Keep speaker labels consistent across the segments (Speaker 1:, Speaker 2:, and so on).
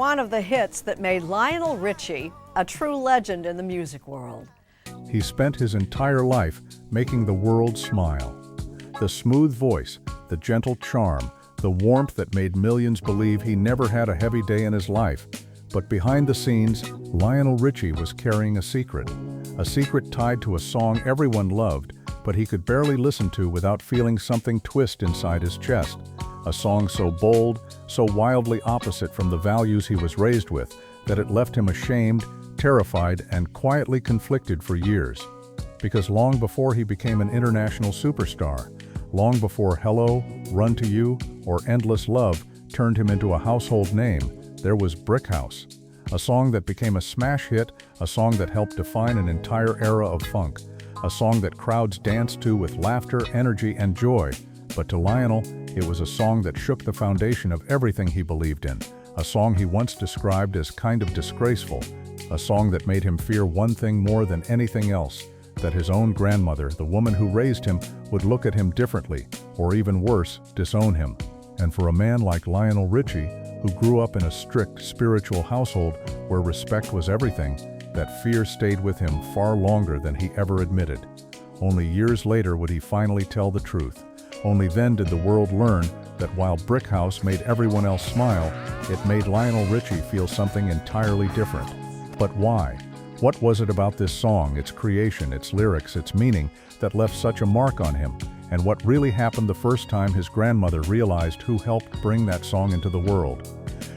Speaker 1: one of the hits that made Lionel Richie a true legend in the music world.
Speaker 2: He spent his entire life making the world smile. The smooth voice, the gentle charm, the warmth that made millions believe he never had a heavy day in his life. But behind the scenes, Lionel Richie was carrying a secret tied to a song everyone loved, but he could barely listen to without feeling something twist inside his chest. A song so bold, so wildly opposite from the values he was raised with, that it left him ashamed, terrified, and quietly conflicted for years. Because long before he became an international superstar, long before Hello, Run to You, or Endless Love turned him into a household name, there was Brick House, a song that became a smash hit, a song that helped define an entire era of funk, a song that crowds danced to with laughter, energy, and joy. But to Lionel, it was a song that shook the foundation of everything he believed in, a song he once described as kind of disgraceful, a song that made him fear one thing more than anything else, that his own grandmother, the woman who raised him, would look at him differently, or even worse, disown him. And for a man like Lionel Richie, who grew up in a strict spiritual household where respect was everything, that fear stayed with him far longer than he ever admitted. Only years later would he finally tell the truth. Only then did the world learn that while Brick House made everyone else smile, it made Lionel Richie feel something entirely different. But why? What was it about this song, its creation, its lyrics, its meaning, that left such a mark on him? And what really happened the first time his grandmother realized who helped bring that song into the world?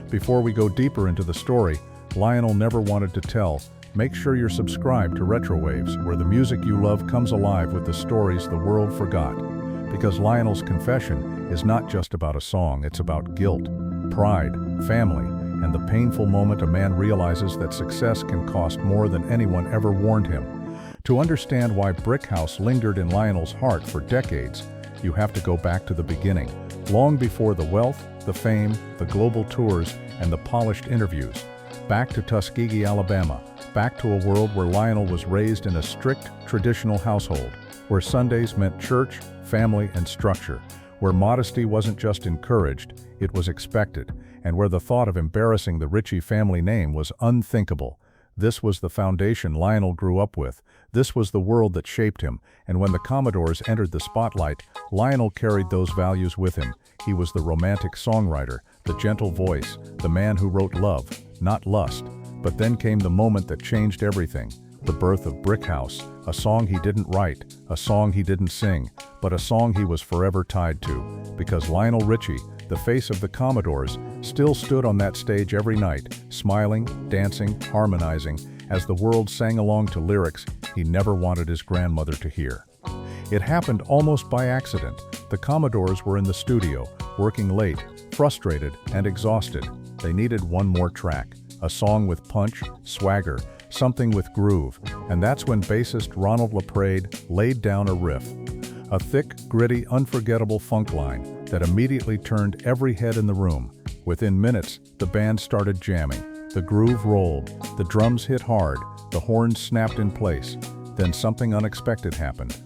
Speaker 2: Before we go deeper into the story, Lionel never wanted to tell. Make sure you're subscribed to RetroWaves, where the music you love comes alive with the stories the world forgot. Because Lionel's confession is not just about a song, it's about guilt, pride, family, and the painful moment a man realizes that success can cost more than anyone ever warned him. To understand why Brick House lingered in Lionel's heart for decades, you have to go back to the beginning, long before the wealth, the fame, the global tours, and the polished interviews. Back to Tuskegee, Alabama, back to a world where Lionel was raised in a strict, traditional household, where Sundays meant church, family, and structure, where modesty wasn't just encouraged, it was expected, and where the thought of embarrassing the Richie family name was unthinkable. This was the foundation Lionel grew up with. This was the world that shaped him, and when the Commodores entered the spotlight, Lionel carried those values with him. He was the romantic songwriter, the gentle voice, the man who wrote love, not lust. But then came the moment that changed everything. The birth of Brick House, a song he didn't write, a song he didn't sing, but a song he was forever tied to. Because Lionel Richie, the face of the Commodores, still stood on that stage every night, smiling, dancing, harmonizing, as the world sang along to lyrics he never wanted his grandmother to hear. It happened almost by accident. The Commodores were in the studio, working late, frustrated, and exhausted. They needed one more track, a song with punch, swagger, something with groove, and that's when bassist Ronald LaPrade laid down a riff. A thick, gritty, unforgettable funk line that immediately turned every head in the room. Within minutes, the band started jamming. The groove rolled, the drums hit hard, the horns snapped in place. Then something unexpected happened.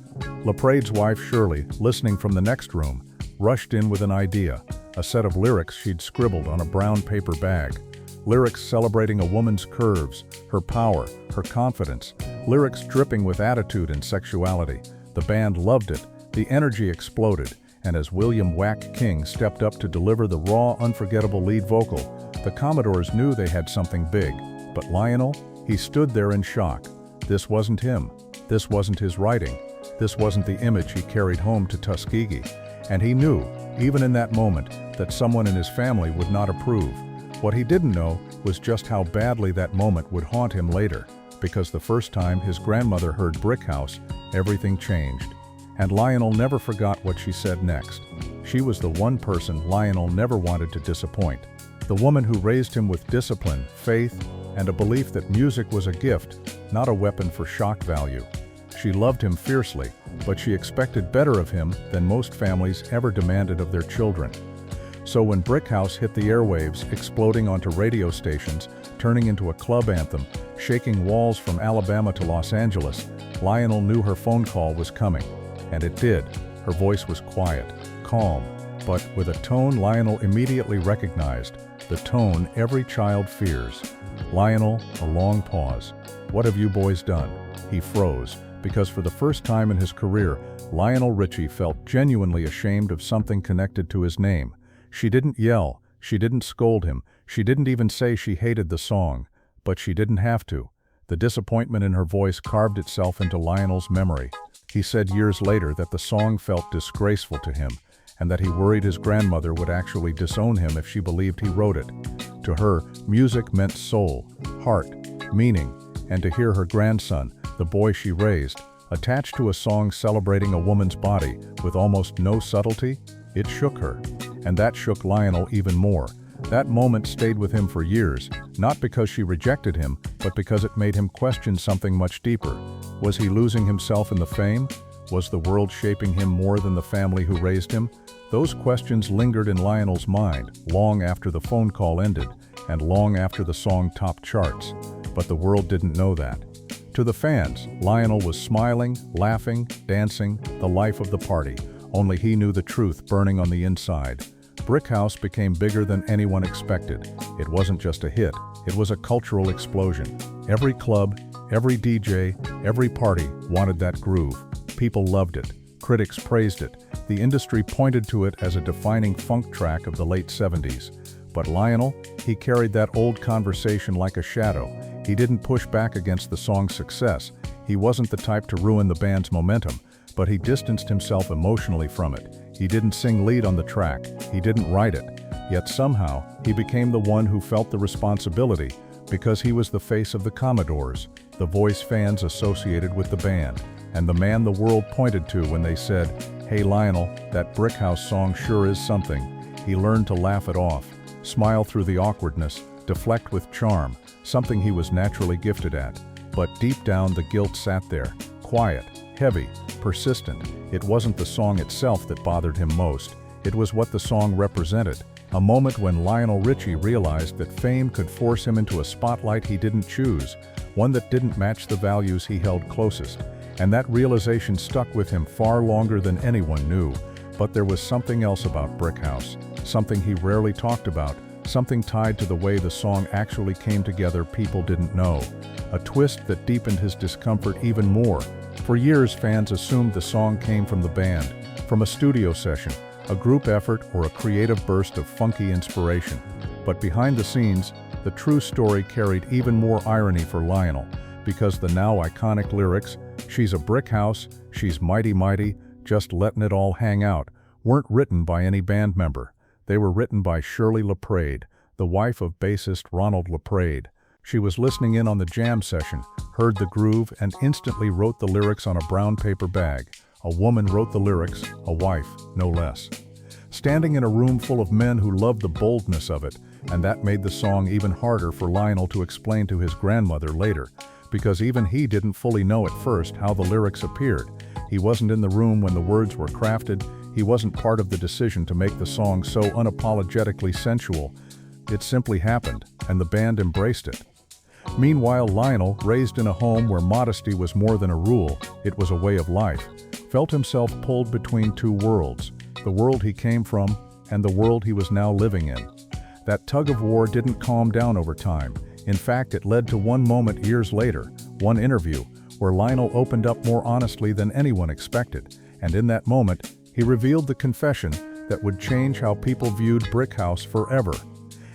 Speaker 2: LaPrade's wife Shirley, listening from the next room, rushed in with an idea, a set of lyrics she'd scribbled on a brown paper bag. Lyrics celebrating a woman's curves, her power, her confidence, lyrics dripping with attitude and sexuality. The band loved it, the energy exploded, and as William Wack King stepped up to deliver the raw, unforgettable lead vocal, the Commodores knew they had something big. But Lionel, he stood there in shock. This wasn't him. This wasn't his writing. This wasn't the image he carried home to Tuskegee. And he knew, even in that moment, that someone in his family would not approve. What he didn't know was just how badly that moment would haunt him later, because the first time his grandmother heard Brick House, everything changed. And Lionel never forgot what she said next. She was the one person Lionel never wanted to disappoint. The woman who raised him with discipline, faith, and a belief that music was a gift, not a weapon for shock value. She loved him fiercely, but she expected better of him than most families ever demanded of their children. So when Brick House hit the airwaves, exploding onto radio stations, turning into a club anthem, shaking walls from Alabama to Los Angeles, Lionel knew her phone call was coming. And it did. Her voice was quiet, calm, but with a tone Lionel immediately recognized, the tone every child fears. "Lionel," a long pause. "What have you boys done?" He froze, because for the first time in his career, Lionel Richie felt genuinely ashamed of something connected to his name. She didn't yell, she didn't scold him, she didn't even say she hated the song, but she didn't have to. The disappointment in her voice carved itself into Lionel's memory. He said years later that the song felt disgraceful to him, and that he worried his grandmother would actually disown him if she believed he wrote it. To her, music meant soul, heart, meaning, and to hear her grandson, the boy she raised, attached to a song celebrating a woman's body with almost no subtlety, it shook her. And that shook Lionel even more. That moment stayed with him for years, not because she rejected him, but because it made him question something much deeper. Was he losing himself in the fame? Was the world shaping him more than the family who raised him? Those questions lingered in Lionel's mind long after the phone call ended and long after the song topped charts. But the world didn't know that. To the fans, Lionel was smiling, laughing, dancing, the life of the party. Only he knew the truth burning on the inside. Brick House became bigger than anyone expected. It wasn't just a hit, it was a cultural explosion. Every club, every DJ, every party wanted that groove. People loved it. Critics praised it. The industry pointed to it as a defining funk track of the late 70s. But Lionel, he carried that old conversation like a shadow. He didn't push back against the song's success. He wasn't the type to ruin the band's momentum, but he distanced himself emotionally from it. He didn't sing lead on the track. He didn't write it. Yet somehow, he became the one who felt the responsibility because he was the face of the Commodores, the voice fans associated with the band, and the man the world pointed to when they said, "Hey Lionel, that Brick House song sure is something." He learned to laugh it off, smile through the awkwardness, deflect with charm, something he was naturally gifted at. But deep down the guilt sat there, quiet, heavy, persistent. It wasn't the song itself that bothered him most. It was what the song represented. A moment when Lionel Richie realized that fame could force him into a spotlight he didn't choose, one that didn't match the values he held closest. And that realization stuck with him far longer than anyone knew. But there was something else about Brick House, something he rarely talked about, something tied to the way the song actually came together people didn't know. A twist that deepened his discomfort even more. For years, fans assumed the song came from the band, from a studio session, a group effort, or a creative burst of funky inspiration. But behind the scenes, the true story carried even more irony for Lionel, because the now iconic lyrics, "She's a brick house, she's mighty mighty, just letting it all hang out," weren't written by any band member. They were written by Shirley LaPrade, the wife of bassist Ronald LaPrade. She was listening in on the jam session, heard the groove, and instantly wrote the lyrics on a brown paper bag. A woman wrote the lyrics, a wife, no less. Standing in a room full of men who loved the boldness of it, and that made the song even harder for Lionel to explain to his grandmother later, because even he didn't fully know at first how the lyrics appeared. He wasn't in the room when the words were crafted. He wasn't part of the decision to make the song so unapologetically sensual. It simply happened, and the band embraced it. Meanwhile, Lionel, raised in a home where modesty was more than a rule, it was a way of life, felt himself pulled between two worlds, the world he came from and the world he was now living in. That tug of war didn't calm down over time. In fact, it led to one moment years later, one interview, where Lionel opened up more honestly than anyone expected, and in that moment, he revealed the confession that would change how people viewed Brick House forever.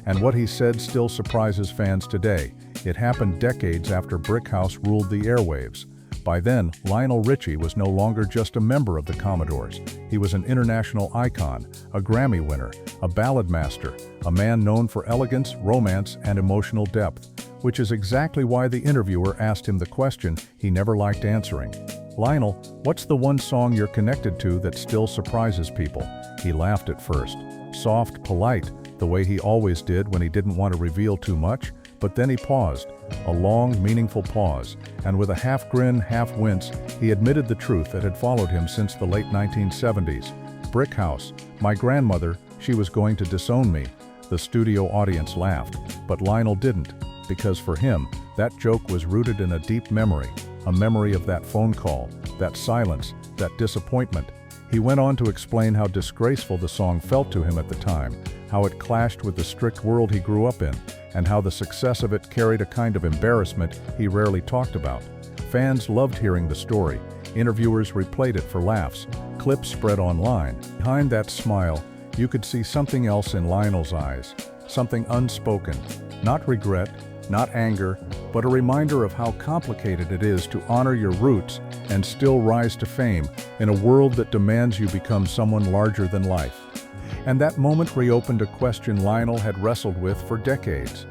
Speaker 2: And what he said still surprises fans today. It happened decades after Brick House ruled the airwaves. By then, Lionel Richie was no longer just a member of the Commodores. He was an international icon, a Grammy winner, a ballad master, a man known for elegance, romance, and emotional depth, which is exactly why the interviewer asked him the question he never liked answering. "Lionel, what's the one song you're connected to that still surprises people?" He laughed at first. Soft, polite, the way he always did when he didn't want to reveal too much, but then he paused, a long, meaningful pause, and with a half grin, half wince, he admitted the truth that had followed him since the late 1970s. "Brick House, my grandmother, she was going to disown me." The studio audience laughed, but Lionel didn't, because for him, that joke was rooted in a deep memory, a memory of that phone call, that silence, that disappointment. He went on to explain how disgraceful the song felt to him at the time, how it clashed with the strict world he grew up in, and how the success of it carried a kind of embarrassment he rarely talked about. Fans loved hearing the story. Interviewers replayed it for laughs. Clips spread online. Behind that smile, you could see something else in Lionel's eyes, something unspoken, not regret, not anger, but a reminder of how complicated it is to honor your roots and still rise to fame in a world that demands you become someone larger than life. And that moment reopened a question Lionel had wrestled with for decades.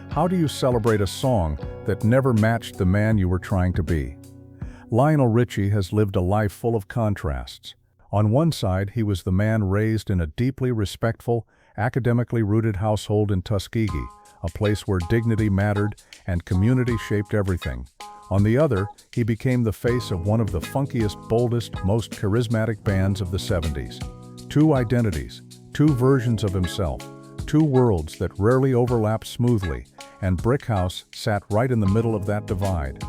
Speaker 2: How do you celebrate a song that never matched the man you were trying to be? Lionel Richie has lived a life full of contrasts. On one side, he was the man raised in a deeply respectful, academically rooted household in Tuskegee, a place where dignity mattered and community shaped everything. On the other, he became the face of one of the funkiest, boldest, most charismatic bands of the 70s. Two identities, two versions of himself, two worlds that rarely overlapped smoothly, and Brick House sat right in the middle of that divide.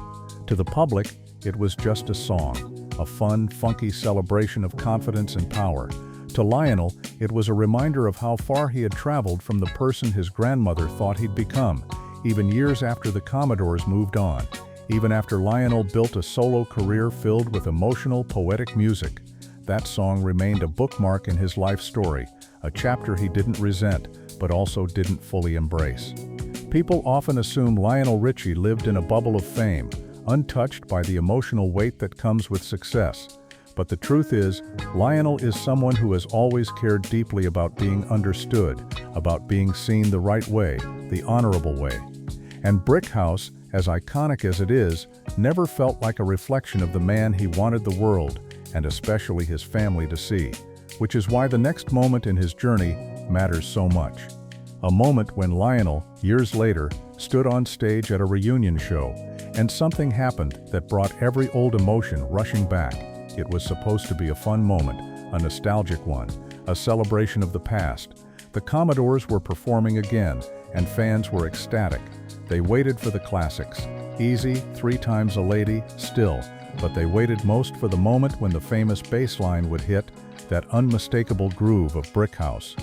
Speaker 2: To the public, it was just a song, a fun, funky celebration of confidence and power. To Lionel, it was a reminder of how far he had traveled from the person his grandmother thought he'd become, even years after the Commodores moved on, even after Lionel built a solo career filled with emotional, poetic music. That song remained a bookmark in his life story, a chapter he didn't resent, but also didn't fully embrace. People often assume Lionel Richie lived in a bubble of fame, untouched by the emotional weight that comes with success. But the truth is, Lionel is someone who has always cared deeply about being understood, about being seen the right way, the honorable way. And Brick House, as iconic as it is, never felt like a reflection of the man he wanted the world, and especially his family, to see, which is why the next moment in his journey matters so much. A moment when Lionel, years later, stood on stage at a reunion show, and something happened that brought every old emotion rushing back. It was supposed to be a fun moment, a nostalgic one, a celebration of the past. The Commodores were performing again, and fans were ecstatic. They waited for the classics, Easy, Three Times a Lady, Still, but they waited most for the moment when the famous bass line would hit, that unmistakable groove of Brick House.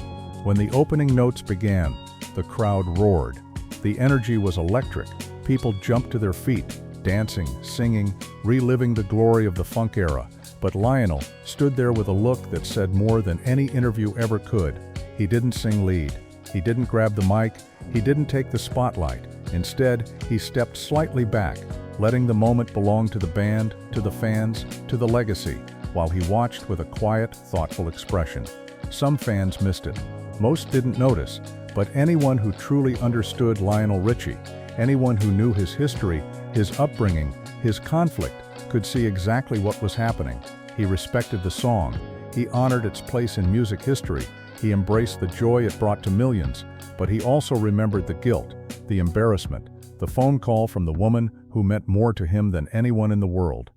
Speaker 2: When the opening notes began, the crowd roared. The energy was electric. People jumped to their feet, dancing, singing, reliving the glory of the funk era. But Lionel stood there with a look that said more than any interview ever could. He didn't sing lead. He didn't grab the mic. He didn't take the spotlight. Instead, he stepped slightly back, letting the moment belong to the band, to the fans, to the legacy, while he watched with a quiet, thoughtful expression. Some fans missed it. Most didn't notice, but anyone who truly understood Lionel Richie, anyone who knew his history, his upbringing, his conflict, could see exactly what was happening. He respected the song. He honored its place in music history. He embraced the joy it brought to millions, but he also remembered the guilt, the embarrassment, the phone call from the woman who meant more to him than anyone in the world.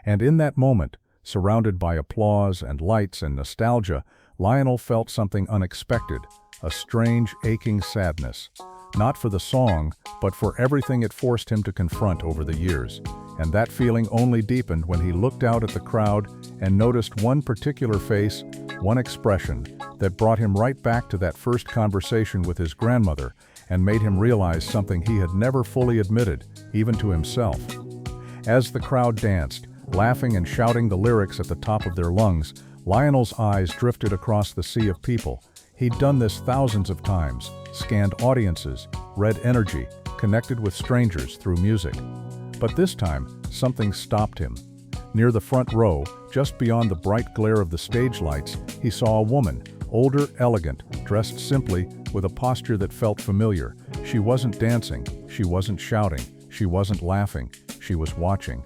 Speaker 2: And in that moment, surrounded by applause and lights and nostalgia, Lionel felt something unexpected, a strange, aching sadness. Not for the song, but for everything it forced him to confront over the years. And that feeling only deepened when he looked out at the crowd and noticed one particular face, one expression, that brought him right back to that first conversation with his grandmother and made him realize something he had never fully admitted, even to himself. As the crowd danced, laughing and shouting the lyrics at the top of their lungs, Lionel's eyes drifted across the sea of people. He'd done this thousands of times, scanned audiences, read energy, connected with strangers through music. But this time, something stopped him. Near the front row, just beyond the bright glare of the stage lights, he saw a woman, older, elegant, dressed simply, with a posture that felt familiar. She wasn't dancing, she wasn't shouting, she wasn't laughing, she was watching.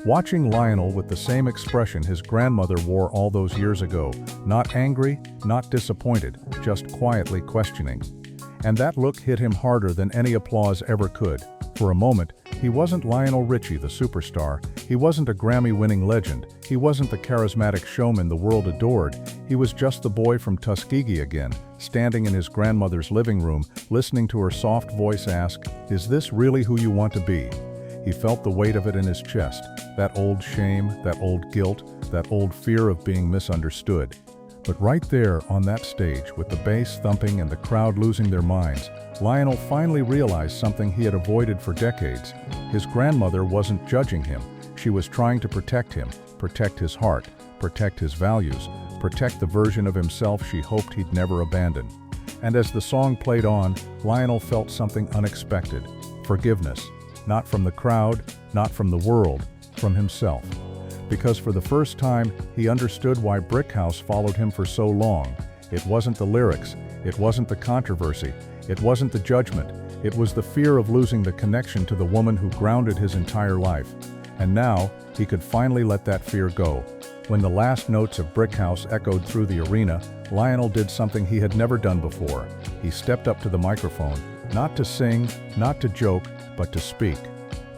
Speaker 2: Watching Lionel with the same expression his grandmother wore all those years ago, not angry, not disappointed, just quietly questioning. And that look hit him harder than any applause ever could. For a moment, he wasn't Lionel Richie, the superstar. He wasn't a Grammy-winning legend. He wasn't the charismatic showman the world adored. He was just the boy from Tuskegee again, standing in his grandmother's living room, listening to her soft voice ask, "Is this really who you want to be?" He felt the weight of it in his chest, that old shame, that old guilt, that old fear of being misunderstood. But right there on that stage, with the bass thumping and the crowd losing their minds, Lionel finally realized something he had avoided for decades. His grandmother wasn't judging him. She was trying to protect him, protect his heart, protect his values, protect the version of himself she hoped he'd never abandon. And as the song played on, Lionel felt something unexpected. Forgiveness. Not from the crowd, not from the world, from himself. Because for the first time, he understood why Brickhouse followed him for so long. It wasn't the lyrics, it wasn't the controversy, it wasn't the judgment, it was the fear of losing the connection to the woman who grounded his entire life. And now, he could finally let that fear go. When the last notes of Brickhouse echoed through the arena, Lionel did something he had never done before. He stepped up to the microphone, not to sing, not to joke, but to speak.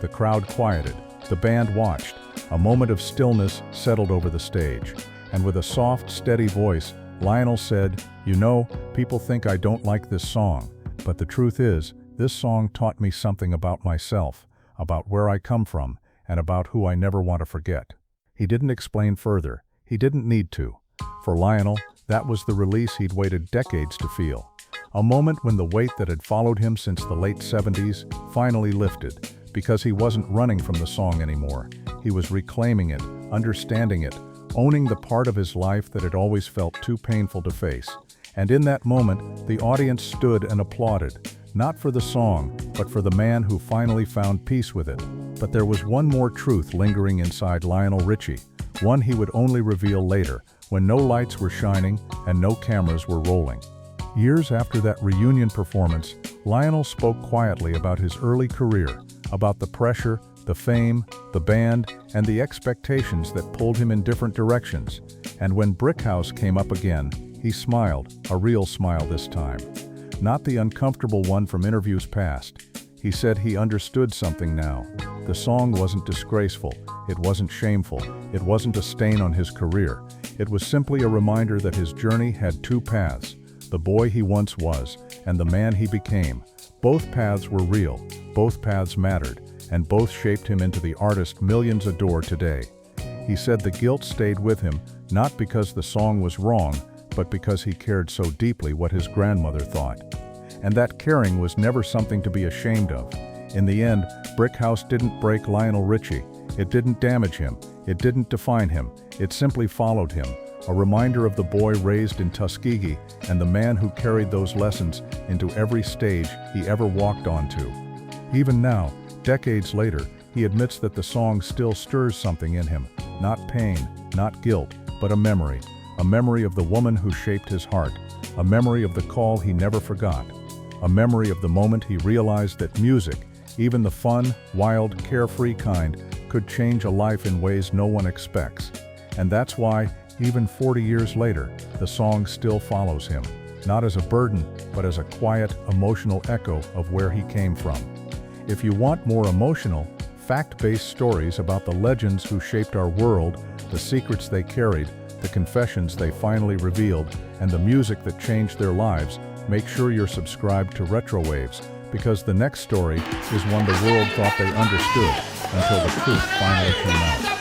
Speaker 2: The crowd quieted. The band watched. A moment of stillness settled over the stage. And with a soft, steady voice, Lionel said, "You know, people think I don't like this song, but the truth is, this song taught me something about myself, about where I come from, and about who I never want to forget." He didn't explain further. He didn't need to. For Lionel, that was the release he'd waited decades to feel. A moment when the weight that had followed him since the late 70s finally lifted, because he wasn't running from the song anymore. He was reclaiming it, understanding it, owning the part of his life that had always felt too painful to face. And in that moment, the audience stood and applauded, not for the song, but for the man who finally found peace with it. But there was one more truth lingering inside Lionel Richie, one he would only reveal later, when no lights were shining and no cameras were rolling. Years after that reunion performance, Lionel spoke quietly about his early career, about the pressure, the fame, the band, and the expectations that pulled him in different directions. And when Brickhouse came up again, he smiled, a real smile this time. Not the uncomfortable one from interviews past. He said he understood something now. The song wasn't disgraceful, it wasn't shameful, it wasn't a stain on his career. It was simply a reminder that his journey had two paths, the boy he once was, and the man he became. Both paths were real, both paths mattered, and both shaped him into the artist millions adore today. He said the guilt stayed with him, not because the song was wrong, but because he cared so deeply what his grandmother thought. And that caring was never something to be ashamed of. In the end, Brickhouse didn't break Lionel Richie. It didn't damage him. It didn't define him. It simply followed him, a reminder of the boy raised in Tuskegee and the man who carried those lessons into every stage he ever walked onto. Even now, decades later, he admits that the song still stirs something in him, not pain, not guilt, but a memory of the woman who shaped his heart, a memory of the call he never forgot, a memory of the moment he realized that music, even the fun, wild, carefree kind, could change a life in ways no one expects. And that's why, even 40 years later, the song still follows him, not as a burden, but as a quiet, emotional echo of where he came from. If you want more emotional, fact-based stories about the legends who shaped our world, the secrets they carried, the confessions they finally revealed, and the music that changed their lives, make sure you're subscribed to RetroWaves, because the next story is one the world thought they understood until the truth finally came out.